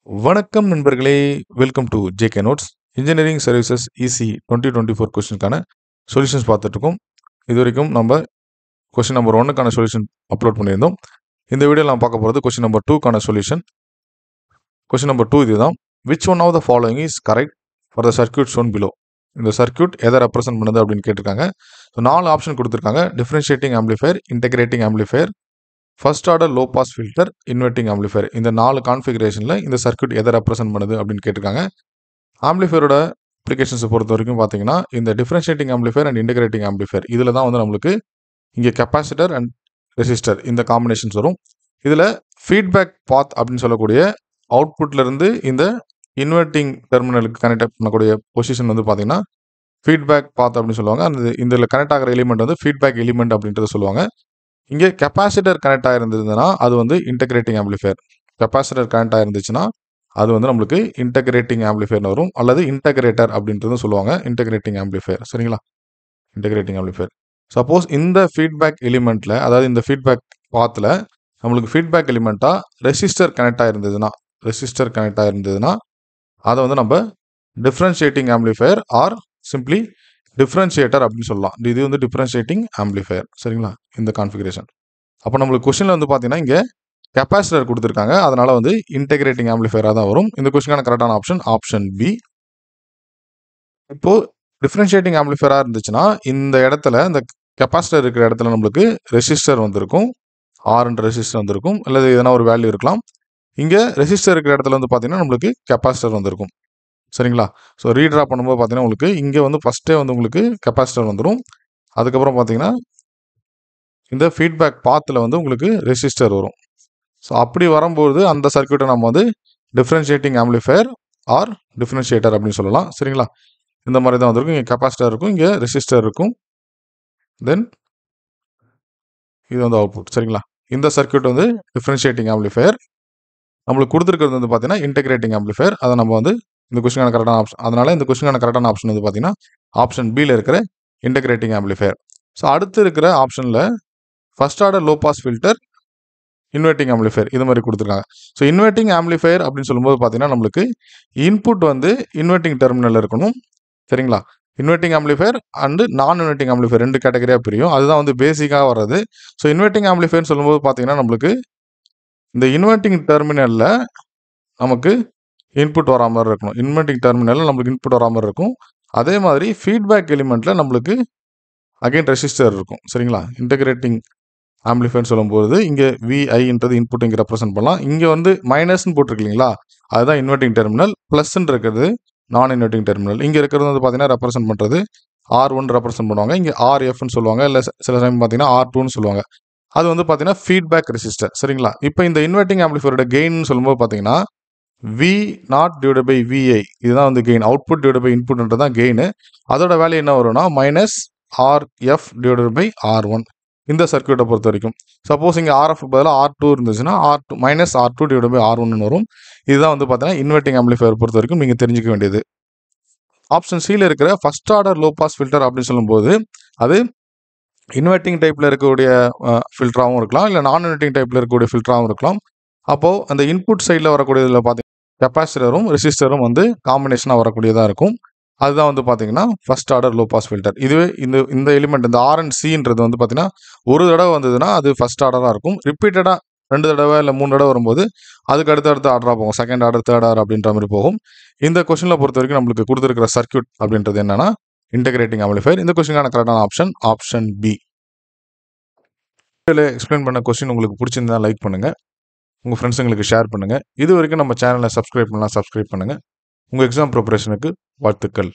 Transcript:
வணக்கம் நண்பர்களே, welcome to JK notes. Engineering services EC 2024 கொஸ்டினுக்கான சொல்யூஷன்ஸ் பார்த்துட்ருக்கோம். இது வரைக்கும் நம்ம கொஸ்டின் நம்பர் 1க்கான சொல்யூஷன் அப்லோட் பண்ணியிருந்தோம். இந்த வீடியோவில் நான் பார்க்க போகிறது கொஸ்டின் நம்பர் 2க்கான சொல்யூஷன். கொஸ்டின் நம்பர் 2 இதுதான். Which one of the following is correct for the circuit shown below? இந்த சர்க்யூட் எதை ரெப்ரசென்ட் பண்ணுது அப்படின்னு கேட்டிருக்காங்க. ஸோ 4 ஆப்ஷன் கொடுத்துருக்காங்க. Differentiating amplifier, integrating amplifier, first order low pass filter, inverting amplifier. இந்த 4 கான்ஃபிகரேஷனில் இந்த சர்க்யூட் எதை ரெப்ரசென்ட் பண்ணுது அப்படின்னு கேட்டிருக்காங்க. ஆம்பிளிஃபையரோட அப்ளிகேஷன்ஸை பொறுத்த வரைக்கும் பார்த்தீங்கன்னா இந்த differentiating amplifier and integrating amplifier இதில் தான் வந்து நம்மளுக்கு இங்கே கெப்பாசிட்டர் அண்ட் ரெசிஸ்டர் இந்த காம்பினேஷன்ஸ் வரும். இதில் ஃபீட்பேக் பாத் அப்படின்னு சொல்லக்கூடிய அவுட்புட்லேருந்து இந்த இன்வெர்ட்டிங் டெர்மினலுக்கு கனெக்ட் பண்ணக்கூடிய பொசிஷன் வந்து பார்த்தீங்கன்னா ஃபீட்பேக் பாத் அப்படின்னு சொல்லுவாங்க. அந்த இதில் கனெக்ட் ஆகிற எலிமெண்ட் வந்து ஃபீட்பேக் எலிமெண்ட் அப்படின்றத சொல்லுவாங்க. இங்கே கெப்பாசிட்டர் கனெக்ட் ஆகிருந்ததுன்னா அது வந்து இன்டெகிரேட்டிங் ஆம்பிளிஃபையர். கெப்பாசிட்டர் கனெக்ட் ஆகிருந்துச்சுன்னா அது வந்து நம்மளுக்கு இன்டெகிரேட்டிங் ஆம்பிளிஃபையர்னு வரும், அல்லது இன்டெகிரேட்டர் அப்படின்றது சொல்லுவாங்க. இன்டெகிரேட்டிங் ஆம்பிளிஃபையர், சரிங்களா? Integrating amplifier. சப்போஸ் இந்த ஃபீட்பேக் எலிமெண்ட்டில், அதாவது இந்த ஃபீட்பேக் பாத்தில் நம்மளுக்கு ஃபீட்பேக் எலிமெண்ட்டாக ரெசிஸ்டர் கனெக்ட் ஆகிருந்ததுன்னா அதை வந்து நம்ம differentiating amplifier or simply differentiator அப்படின்னு சொல்லலாம். இது வந்து டிஃப்ரென்ஷியேட்டிங் ஆம்பிளிஃபையர், சரிங்களா? இந்த கான்ஃபிகரேஷன். அப்போ நம்மளுக்கு கொஸ்டினில் வந்து பார்த்தீங்கன்னா இங்கே கெப்பாசிட்டர் கொடுத்துருக்காங்க, அதனால வந்து இன்டெகிரேட்டிங் ஆம்பிளிஃபையராக தான் வரும். இந்த கொஸ்டினுக்கான கரெக்டான ஆப்ஷன் பி. இப்போ டிஃப்ரென்ஷியேட்டிங் ஆம்பிளிஃபையராக இருந்துச்சுன்னா இந்த இடத்துல, இந்த கெப்பாசிட்டர் இருக்கிற இடத்துல நம்மளுக்கு ரெசிஸ்டர் வந்திருக்கும், ஆர்ன்ற ரெசிஸ்டர் வந்திருக்கும், அல்லது எதனா ஒரு வேல்யூ இருக்கலாம். இங்கே ரெசிஸ்டர் இருக்கிற இடத்துல வந்து பார்த்தீங்கன்னா நம்மளுக்கு கெப்பாசிட்டர் வந்திருக்கும், சரிங்களா? ஸோ ரீட்ரா பண்ணும்போது பார்த்தீங்கன்னா உங்களுக்கு இங்கே வந்து ஃபஸ்ட்டே வந்து உங்களுக்கு கெப்பாசிட்டர் வந்துடும். அதுக்கப்புறம் பார்த்தீங்கன்னா இந்த ஃபீட்பேக் பாத்தில் வந்து உங்களுக்கு ரெசிஸ்டர் வரும். ஸோ அப்படி வரும்போது அந்த சர்க்யூட்டை நம்ம வந்து டிஃப்ரென்ஷியேட்டிங் ஆம்பிளிஃபையர் ஆர் டிஃப்ரென்ஷியேட்டர் அப்படின்னு சொல்லலாம், சரிங்களா? இந்த மாதிரி தான் வந்திருக்கும். இங்கே கெப்பாசிட்டர் இருக்கும், இங்கே ரெசிஸ்டர் இருக்கும், தென் இது வந்து அவுட்புட், சரிங்களா? இந்த சர்க்யூட் வந்து டிஃப்ரென்ஷியேட்டிங் ஆம்பிளிஃபையர். நம்மளுக்கு கொடுத்துருக்கிறது வந்து பார்த்தீங்கன்னா இன்டெகிரேட்டிங் ஆம்பிளிஃபையர். அதை நம்ம வந்து இந்த கொஸ்டினுக்கான கரெக்டான ஆப்ஷன். அதனால இந்த கொஸ்டினுக்கான கரெக்டான ஆப்ஷன் வந்து பார்த்தீங்கன்னா ஆப்ஷன் பியில் இருக்கிற இன்டெகிரேட்டிங் ஆம்பிளிஃபையர். ஸோ அடுத்து இருக்கிற ஆப்ஷனில் first order low pass filter, inverting amplifier இது மாதிரி கொடுத்துருக்காங்க. ஸோ இன்வெர்ட்டிங் ஆம்பிளிஃபையர் அப்படின்னு சொல்லும்போது பார்த்தீங்கன்னா நம்மளுக்கு இன்புட் வந்து இன்வெர்ட்டிங் டெர்மினல் இருக்கணும், சரிங்களா? இன்வெர்ட்டிங் ஆம்பிளிஃபையர் அண்டு நான் இன்வெர்ட்டிங் ஆம்பிளிஃபையர் 2 கேட்டகரியாக பிரியும். அதுதான் வந்து பேசிக்காக வர்றது. ஸோ இன்வெர்ட்டிங் ஆம்பிளிஃபையர்னு சொல்லும்போது பார்த்தீங்கன்னா நம்மளுக்கு இந்த இன்வெர்ட்டிங் டெர்மினலில் நமக்கு இன்புட் வரா மாதிரி இருக்கணும். இன்வெர்ட்டிங் டெர்மினலில் நம்மளுக்கு இன்புட் வரா மாதிரி இருக்கும். அதே மாதிரி ஃபீட்பேக் எலிமெண்ட்டில் நம்மளுக்கு அகைன் ரெசிஸ்டர் இருக்கும், சரிங்களா? இன்டெகிரேட்டிங் ஆம்பிளிஃபையர்னு சொல்லும்போது இங்கே விஐன்றது இன்புட் இங்கே ரெப்ரசென்ட் பண்ணலாம். இங்கே வந்து மைனஸ்ன்னு போட்டிருக்கீங்களா, அதுதான் இன்வெர்ட்டிங் டெர்மினல். ப்ளஸ்ன்னு இருக்கிறது நான் இன்வெர்ட்டிங் டெர்மினல். இங்கே இருக்கிறது வந்து பார்த்தீங்கன்னா ரெப்ரசென்ட் பண்ணுறது R1 ரெப்ரசென்ட் பண்ணுவாங்க, இங்கே RFன்னு சொல்லுவாங்க, இல்லை சில டைம் பார்த்தீங்கன்னா R2ன்னு சொல்லுவாங்க. அது வந்து பார்த்தீங்கன்னா ஃபீட்பேக் ரெசிஸ்டர், சரிங்களா? இப்போ இந்த இன்வெர்ட்டிங் ஆம்பிளிஃபையரோட கெயின் சொல்லும்போது பார்த்தீங்கன்னா V0 டிவைட் பை VI இதுதான் வந்து கெயின். அவுட்புட் டிவைட் பை இன்புட்ன்றது தான் கெயின். அதோட வேல்யூ என்ன வரும்னா minus RF divide by R1 இந்த சர்க்யூட்டை பொறுத்த வரைக்கும். சப்போஸ் இங்கே RF பதிலாக R2 இருந்துச்சுன்னா R2 minus R2 divide by R1 வரும். இதுதான் வந்து பார்த்தீங்கன்னா இன்வெர்ட்டிங் ஆம்பிளிஃபையர் பொறுத்த வரைக்கும் நீங்கள் தெரிஞ்சுக்க வேண்டியது. ஆப்ஷன் சியில் இருக்கிற first order low pass filter அப்படின்னு சொல்லும்போது அது இன்வெர்ட்டிங் டைப்பில் இருக்கக்கூடிய ஃபில்டராகவும் இருக்கலாம், இல்லை நான் இன்வெர்ட்டிங் டைப்பில் இருக்கக்கூடிய ஃபில்டராகவும் இருக்கலாம். அப்போது அந்த இன்புட் சைடில் வரக்கூடியதில் பார்த்தீங்கன்னா கெப்பாசிட்டரும் ரெசிஸ்டரும் வந்து காம்பினேஷனாக வரக்கூடியதாக இருக்கும். அதுதான் வந்து பார்த்தீங்கன்னா first order low pass filter. இதுவே இந்த எலிமெண்ட் இந்த R and Cன்றது வந்து பார்த்தீங்கன்னா ஒரு தடவை வந்ததுன்னா அது ஃபர்ஸ்ட் ஆர்டராக இருக்கும். ரிப்பீட்டடாக 2 தடவை இல்லை 3 தடவை வரும்போது அதுக்கு அடுத்த ஆர்டராக போகும், செகண்ட் ஆர்டர், தேர்ட் ஆர்டர் அப்படின்ற மாதிரி போகும். இந்த கொஸ்டினில் பொறுத்த வரைக்கும் நம்மளுக்கு கொடுத்துருக்கிற சர்க்யூட் அப்படின்றது என்னன்னா இன்டெகிரேட்டிங் ஆம்பிளிஃபையர். இந்த கொஸ்டினுக்கான கரெக்டான ஆப்ஷன் பி. எக்ஸ்பிளைன் பண்ண கொஸ்டின் உங்களுக்கு பிடிச்சிருந்தா லைக் பண்ணுங்கள், உங்கள் ஃப்ரெண்ட்ஸுங்களுக்கு ஷேர் பண்ணுங்கள். இது வரைக்கும் நம்ம சேனலை சப்ஸ்கிரைப் பண்ணலாம், சப்ஸ்கிரைப் பண்ணுங்கள். உங்கள் எக்ஸாம் ப்ரிப்பரேஷனுக்கு வாழ்த்துக்கள்.